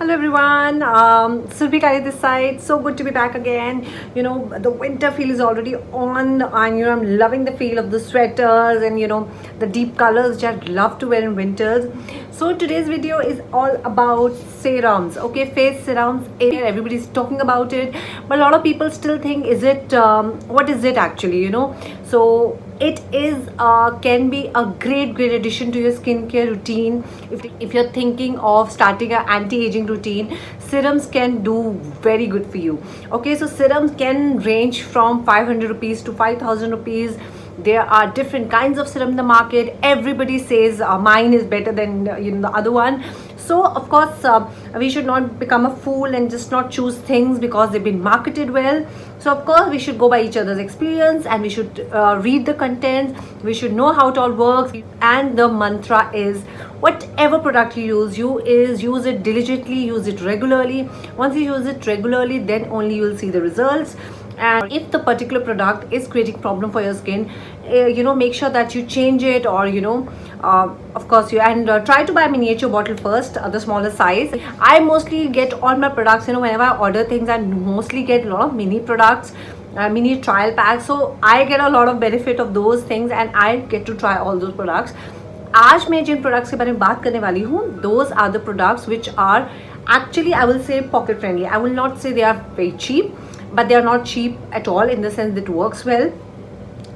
Hello everyone, Surbhi Kari this side. So good to be back again. The winter feel is already on, and I'm loving the feel of the sweaters and the deep colors which I love to wear in winters. So today's video is all about serums. Okay, face serums. Everybody's talking about it, but a lot of people still think, is it what is it actually? So it is can be a great addition to your skincare routine. If you're thinking of starting an anti-aging routine, serums can do very good for you. Okay, so serums can range from 500 rupees to 5,000 rupees. There are different kinds of serum in the market. Everybody says mine is better than the other one. So of course we should not become a fool and just not choose things because they've been marketed well. So of course we should go by each other's experience, and we should read the content. We should know how it all works. And the mantra is, whatever product you use it diligently, use it regularly. Once you use it regularly, then only you will see the results. And if the particular product is creating problem for your skin, make sure that you change it, or of course try to buy a miniature bottle first, the smaller size. I mostly get all my products, whenever I order things, I mostly get a lot of mini products, mini trial packs. So I get a lot of benefit of those things, and I get to try all those products. आज मैं जिन products के बारे में बात करने वाली हूँ, those are the products which are actually, I will say, pocket friendly. I will not say they are very cheap, but they are not cheap at all, in the sense that it works well.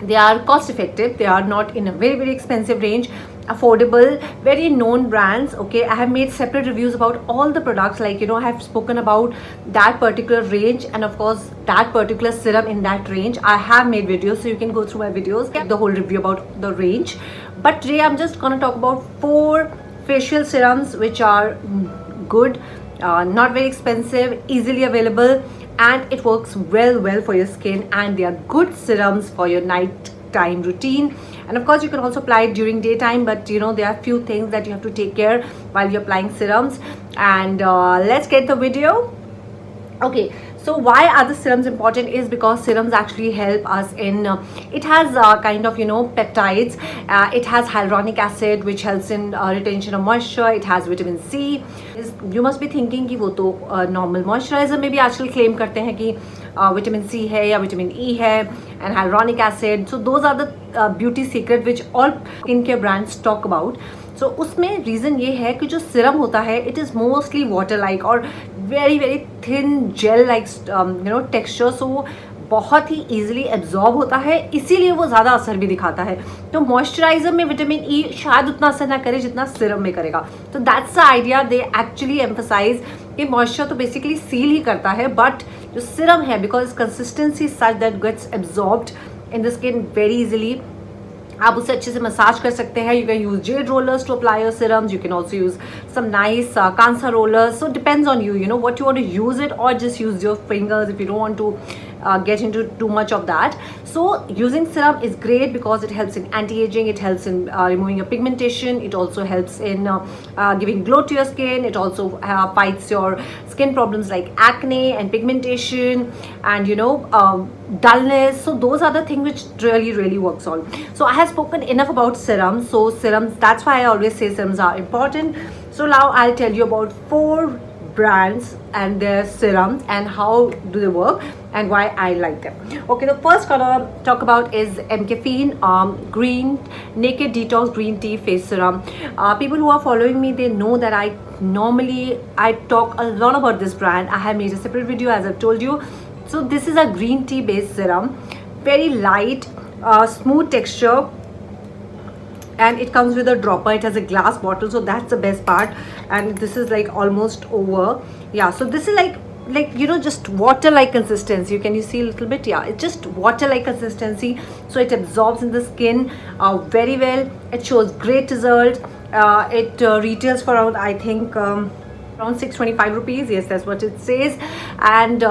They are cost effective. They are not in a very expensive range, affordable, very known brands. Okay, I have made separate reviews about all the products, like I have spoken about that particular range, and of course that particular serum in that range. I have made videos, so you can go through my videos, get the whole review about the range. But today I'm just gonna talk about 4 facial serums which are good, not very expensive, easily available, and it works well for your skin, and they are good serums for your night time routine. And of course you can also apply it during daytime, but there are few things that you have to take care while you're applying serums. And let's get the video. Okay, so why are the serums important is because serums actually help us in it has kind of peptides, it has hyaluronic acid which helps in retention of moisture, it has vitamin C. You must be thinking कि वो तो normal moisturizer में भी आजकल claim करते हैं कि vitamin C है या vitamin E है, and hyaluronic acid. So those are the beauty secret which all skincare brands talk about. So उसमें रीज़न ये है कि जो सीरम होता है, it is mostly water like और very thin gel like texture. So बहुत ही ईजिली एब्जॉर्ब होता है, इसीलिए वो ज़्यादा असर भी दिखाता है. तो मॉइस्चराइजर में विटामिन ई शायद उतना असर ना करे जितना सीरम में करेगा. तो that's the idea. They actually emphasize कि मॉइस्चर तो बेसिकली सील ही करता है, बट जो सीरम है, because consistency such that gets absorbed in the skin very easily, आप उसे अच्छे से मसाज कर सकते हैं. You can use jade rollers to apply your serums. You can also use some nice kansa rollers. So depends on you what you want to use it, or just use your fingers if you don't want to get into too much of that. So using serum is great because it helps in anti-aging, it helps in removing your pigmentation, it also helps in giving glow to your skin. It also fights your skin problems like acne and pigmentation and dullness. So those are the things which really works on. So I have spoken enough about serums. So serums, that's why I always say serums are important. So now I'll tell you about 4 brands and their serums and how do they work and why I like them. Okay, the first gonna talk about is MCaffeine green naked detox green tea face serum. People who are following me, they know that I talk a lot about this brand. I have made a separate video, as I've told you. So this is a green tea based serum, very light, smooth texture, and it comes with a dropper. It has a glass bottle, so that's the best part. And this is like almost over. Yeah, so this is like just water like consistency. You see a little bit? Yeah, it's just water like consistency, so it absorbs in the skin very well. It shows great result. It retails for around, I think, around 625 rupees. Yes, that's what it says. And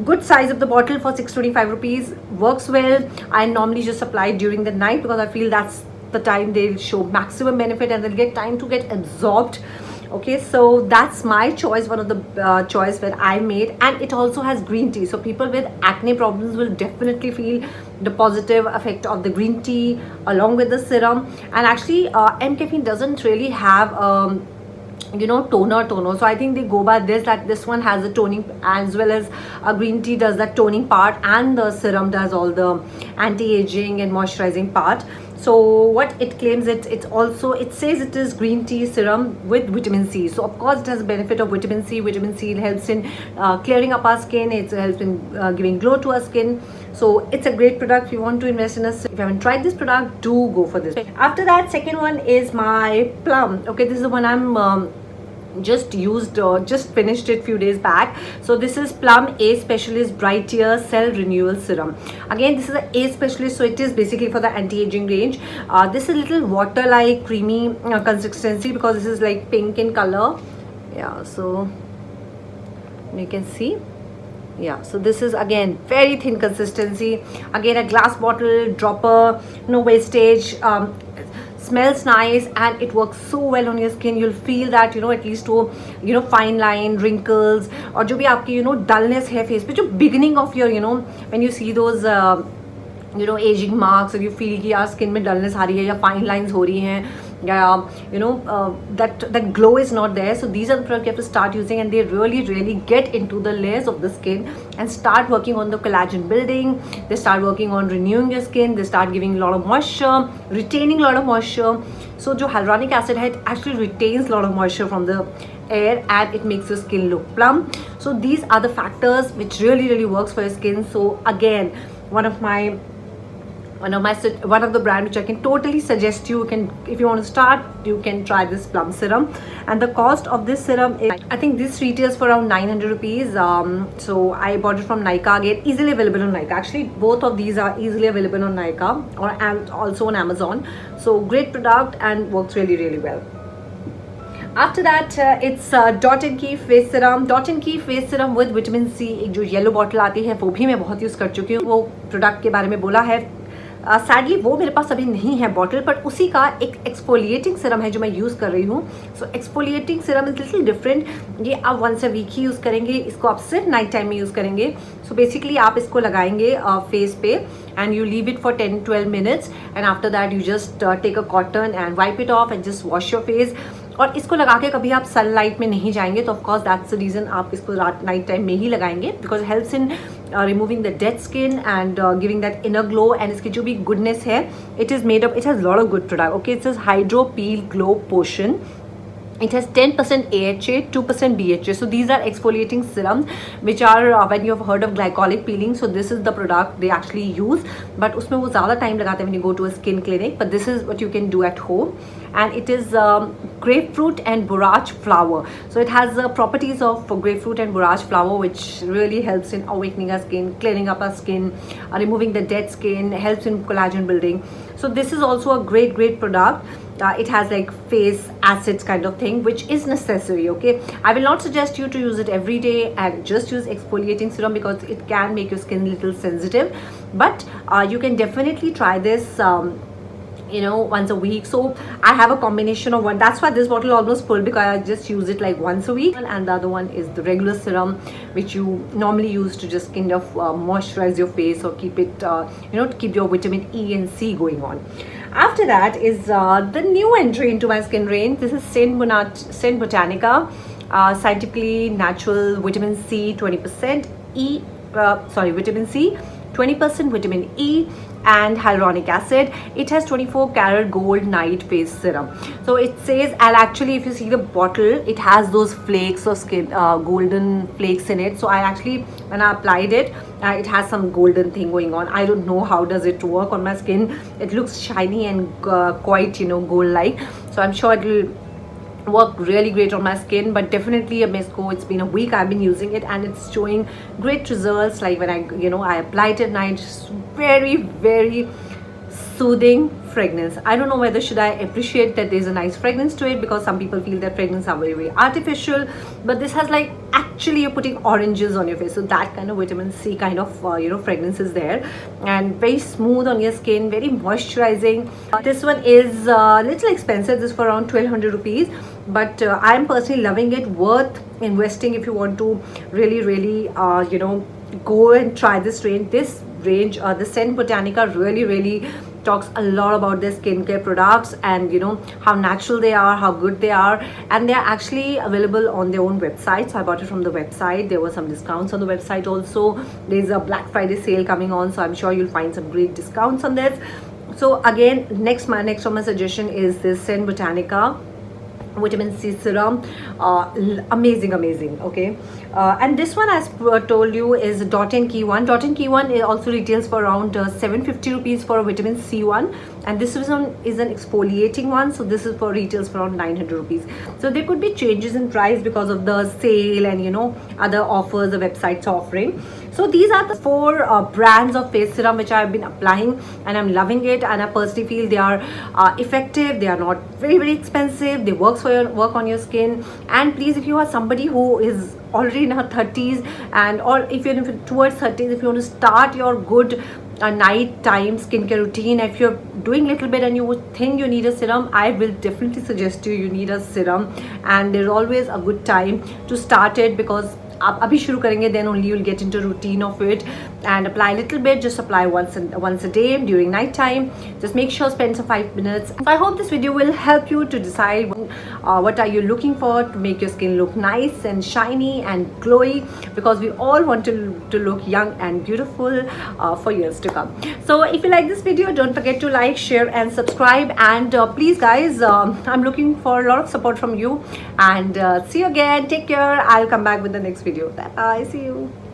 good size of the bottle for 625 rupees. Works well. I normally just apply it during the night because I feel that's the time they'll show maximum benefit and they'll get time to get absorbed. Okay, so that's my choice, one of the choice that I made. And it also has green tea, so people with acne problems will definitely feel the positive effect of the green tea along with the serum. And actually MCaffeine doesn't really have toner. So I think they go by this, that this one has the toning, as well as green tea does that toning part, and the serum does all the anti-aging and moisturizing part. So what it claims, it's also, it says it is green tea serum with vitamin C. So of course it has a benefit of vitamin C. Vitamin C helps in clearing up our skin. It helps in giving glow to our skin. So it's a great product. If you want to invest in if you haven't tried this product, do go for this. After that, second one is my Plum. Okay, this is the one I'm just used, just finished it few days back. So this is Plum A Specialist Brightear Cell Renewal Serum. Again, this is a A Specialist, so it is basically for the anti-aging range. This is a little water like creamy consistency, because this is like pink in color. Yeah, so you can see. Yeah, so this is again very thin consistency, again a glass bottle, dropper, no wastage. Smells nice, and it works so well on your skin. You'll feel that at least वो fine line, wrinkles, और जो भी आपकी dullness है face पे, जो beginning of your when you see those aging marks, or you feel कि यार skin में dullness आ रही है, या fine lines हो रही हैं, that glow is not there. So these are the products you have to start using, and they really get into the layers of the skin and start working on the collagen building. They start working on renewing your skin. They start giving a lot of moisture, retaining a lot of moisture. So जो hyaluronic acid है, it actually retains a lot of moisture from the air, and it makes your skin look plump. So these are the factors which really works for your skin. So again, one of the brand which I can totally suggest you can, if you want to start, you can try this Plum serum. And the cost of this serum is, I think this retails for around 900 rupees. So I bought it from Nykaa. Again, easily available on Nykaa. Actually, both of these are easily available on Nykaa, or also on Amazon. So great product and works really well. After that, it's Dot & Key face serum. Dot & Key face serum with vitamin C. एक जो yellow bottle आती है, वो भी मैं बहुत use कर चुकी हूँ. वो प्रोडक्ट के बारे में बोला है. सैडली वो मेरे पास अभी नहीं है बॉटल, बट उसी का एक एक्सफोलिएटिंग सीरम है जो मैं यूज़ कर रही हूँ. So exfoliating serum is little different. ये आप वंस अ वीक ही यूज़ करेंगे. इसको आप सिर्फ नाइट टाइम में यूज़ करेंगे. सो बेसिकली आप इसको लगाएंगे फेस पे, and you leave it for 10-12 minutes, and after that you just take a cotton and wipe it off and just wash your face. और इसको लगा के कभी आप सनलाइट में नहीं जाएंगे, तो ऑफकोर्स दैट्स द रीज़न आप इसको रात नाइट टाइम में ही लगाएंगे, because helps in removing the dead skin and giving that inner glow. And इसकी जो भी गुडनेस है, it is made up, it has lot of good product. Okay, it's hydro peel glow potion. It has 10% AHA, 2% BHA. So these are exfoliating serums which are when you have heard of glycolic peeling. So this is the product they actually use. But उसमें वो ज़्यादा time लगाते हैं when you go to a skin clinic. But this is what you can do at home. And it is grapefruit and borage flower. So it has the properties of grapefruit and borage flower, which really helps in awakening our skin, clearing up our skin, removing the dead skin, helps in collagen building. So this is also a great product. It has like face acids kind of thing, which is necessary. Okay, I will not suggest you to use it every day and just use exfoliating serum, because it can make your skin a little sensitive. But you can definitely try this once a week. So I have a combination of one. That's why this bottle is almost full, because I just use it like once a week. And the other one is the regular serum, which you normally use to just kind of moisturize your face, or keep it to keep your vitamin E and C going on. After that is the new entry into my skin range. This is Saint Botanica scientifically natural vitamin C 20% vitamin C 20% vitamin E and hyaluronic acid. It has 24 karat gold night face serum. So it says, and actually if you see the bottle, it has those flakes of skin, golden flakes in it. So I actually, when I applied it, it has some golden thing going on. I don't know how does it work on my skin. It looks shiny and quite gold like. So I'm sure it will work really great on my skin. But definitely it's been a week I've been using it, and it's showing great results. Like when I applied it at night, very soothing fragrance. I don't know whether should I appreciate that there's a nice fragrance to it, because some people feel that fragrance are very artificial, but this has like actually you're putting oranges on your face, so that kind of vitamin C kind of fragrance is there, and very smooth on your skin, very moisturizing. This one is a little expensive. This is for around 1200 rupees, but I'm personally loving it. Worth investing if you want to really go and try this range. The Saint Botanica really talks a lot about their skincare products and how natural they are, how good they are, and they are actually available on their own website. So I bought it from the website. There were some discounts on the website also. There's a Black Friday sale coming on, so I'm sure you'll find some great discounts on this. So again, next on my suggestion is this Sen Botanica vitamin C serum. Amazing, okay. And this one, as told you, is Dot and Key one. Dot and Key one also retails for around 750 rupees for a vitamin C one, and this one is an exfoliating one, so this is for retails for around 900 rupees. So there could be changes in price because of the sale and other offers the website's offering. So these are the four brands of face serum which I have been applying, and I'm loving it, and I personally feel they are effective. They are not very expensive. They work on your skin. And please, if you are somebody who is already in her 30s, and or if you're towards 30s, if you want to start your good night time skincare routine, if you're doing little bit and you would think you need a serum, I will definitely suggest you need a serum. And there's always a good time to start it, because आप अभी शुरू करेंगे, then only you'll get into routine of it. And apply a little bit, just apply once a day during night time. Just make sure spend some 5 minutes. So I hope this video will help you to decide what are you looking for to make your skin look nice and shiny and glowy, because we all want to look young and beautiful for years to come. So if you like this video, don't forget to like, share and subscribe. And please guys, I'm looking for a lot of support from you. And see you again. Take care. I'll come back with the next video. Bye. See you.